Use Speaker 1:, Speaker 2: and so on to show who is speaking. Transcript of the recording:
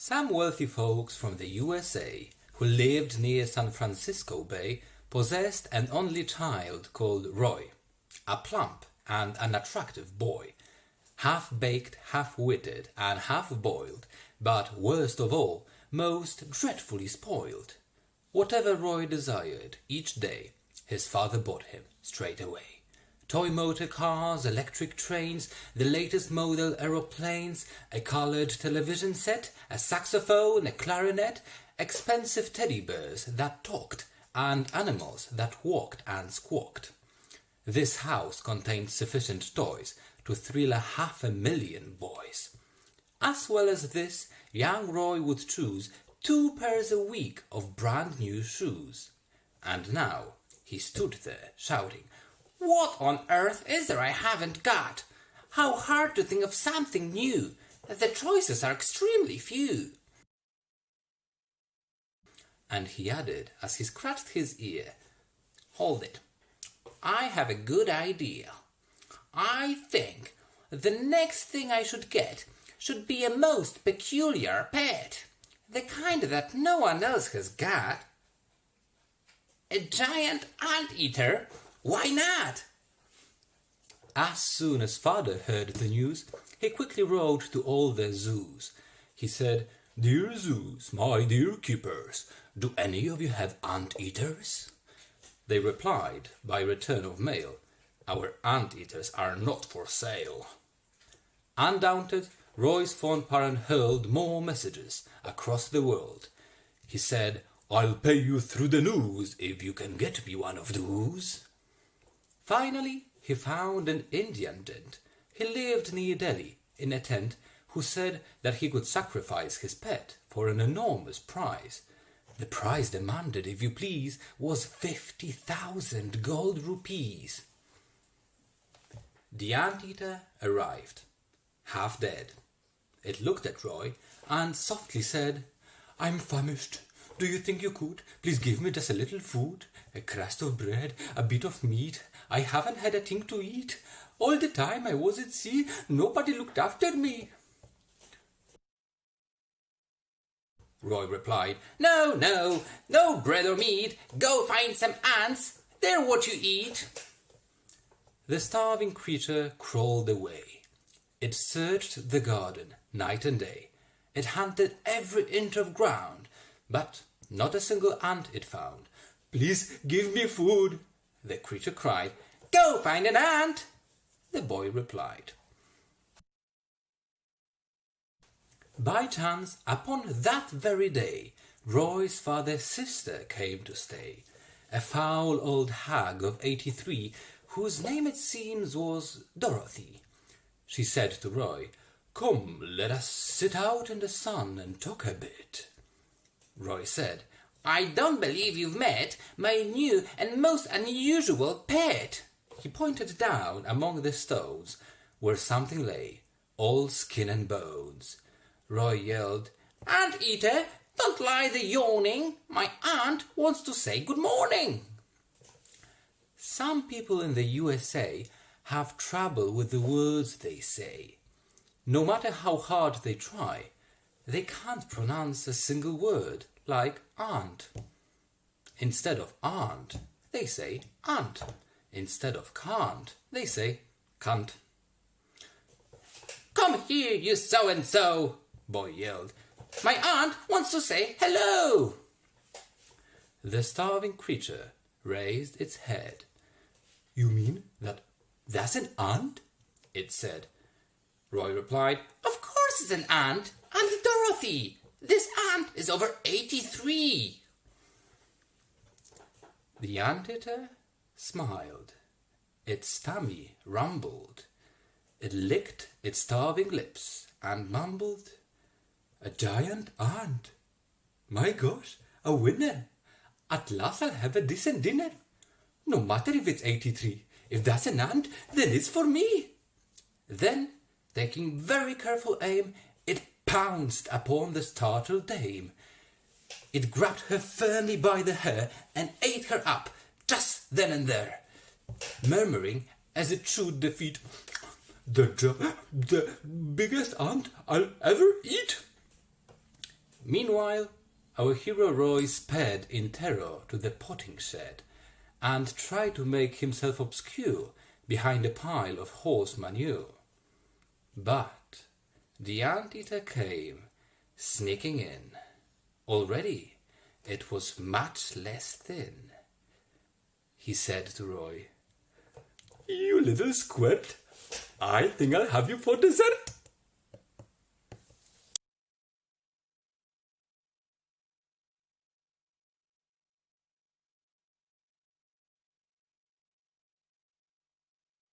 Speaker 1: Some wealthy folks from the USA who lived near San Francisco Bay possessed an only child called Roy, a plump and unattractive boy, half-baked, half-witted, and half-boiled, but worst of all, most dreadfully spoiled. Whatever Roy desired each day, his father bought him straight away. Toy motor cars, electric trains, the latest model aeroplanes, a coloured television set, a saxophone, a clarinet, expensive teddy bears that talked, and animals that walked and squawked. This house contained sufficient toys to thrill 500,000 boys. As well as this, young Roy would choose 2 pairs a week of brand new shoes. And now he stood there shouting, "What on earth is there I haven't got? How hard to think of something new! The choices are extremely few." And he added, as he scratched his ear, "Hold it, I have a good idea. I think the next thing I should get should be a most peculiar pet, the kind that no one else has got. A giant anteater? Why not?" As soon as father heard the news, he quickly wrote to all the zoos. He said, "Dear zoos, my dear keepers, do any of you have anteaters?" They replied by return of mail, "Our anteaters are not for sale." Undaunted, Roy's fond parent hurled more messages across the world. He said, "I'll pay you through the nose if you can get me one of those." Finally, he found an Indian gent. He lived near Delhi in a tent, who said that he could sacrifice his pet for an enormous prize. The price demanded, if you please, was 50,000 gold rupees. The anteater arrived, half dead. It looked at Roy and softly said, "I'm famished. Do you think you could please give me just a little food? A crust of bread, a bit of meat. I haven't had a thing to eat. All the time I was at sea, nobody looked after me." Roy replied, "No, no, no bread or meat. Go find some ants. They're what you eat." The starving creature crawled away. It searched the garden night and day. It hunted every inch of ground, but not a single ant it found. "Please give me food," the creature cried. "Go find an ant," the boy replied. By chance, upon that very day, Roy's father's sister came to stay, a foul old hag of 83, whose name it seems was Dorothy. She said to Roy, "Come, let us sit out in the sun and talk a bit." Roy said, "I don't believe you've met my new and most unusual pet." He pointed down among the stones, where something lay, all skin and bones. Roy yelled, "Anteater, don't lie there yawning. My aunt wants to say good morning." Some people in the USA have trouble with the words they say. No matter how hard they try, they can't pronounce a single word, like aunt. Instead of aunt, they say aunt. Instead of can't, they say can't. "Come here, you so-and-so," boy yelled. "My aunt wants to say hello." The starving creature raised its head. "You mean that's an aunt?" it said. Roy replied, "Of course it's an aunt, Aunt Dorothy. This aunt is over 83. The anteater smiled. Its tummy rumbled. It licked its starving lips and mumbled, "A giant ant. My gosh, a winner. At last I'll have a decent dinner. No matter if it's 83. If that's an ant, then it's for me." Then, taking very careful aim, it pounced upon the startled dame. It grabbed her firmly by the hair and ate her up just then and there, murmuring as it chewed the feet, the biggest ant I'll ever eat." Meanwhile, our hero Roy sped in terror to the potting shed and tried to make himself obscure behind a pile of horse manure. But the Anteater came sneaking in. Already it was much less thin. He said to Roy, "You little squirt, I think I'll have you for dessert."